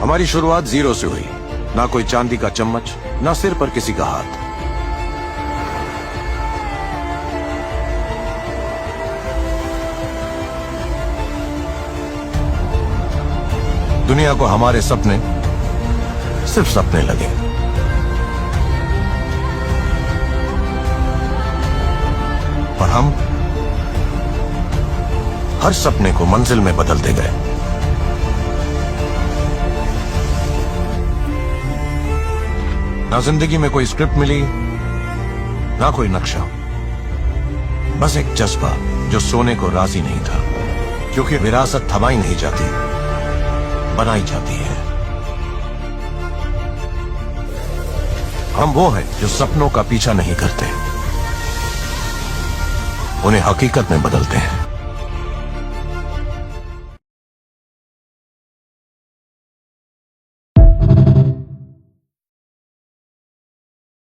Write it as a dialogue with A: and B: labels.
A: हमारी शुरुआत जीरो से हुई। ना कोई चांदी का चम्मच, ना सिर पर किसी का हाथ। दुनिया को हमारे सपने सिर्फ सपने लगे। और हम हर सपने को मंजिल में बदलते गए। ना जिंदगी में कोई स्क्रिप्ट मिली, ना कोई नक्शा, बस एक जज्बा जो सोने को राजी नहीं था, क्योंकि विरासत थमाई नहीं जाती, बनाई जाती है। हम वो हैं जो सपनों का पीछा नहीं करते, उन्हें हकीकत में बदलते हैं।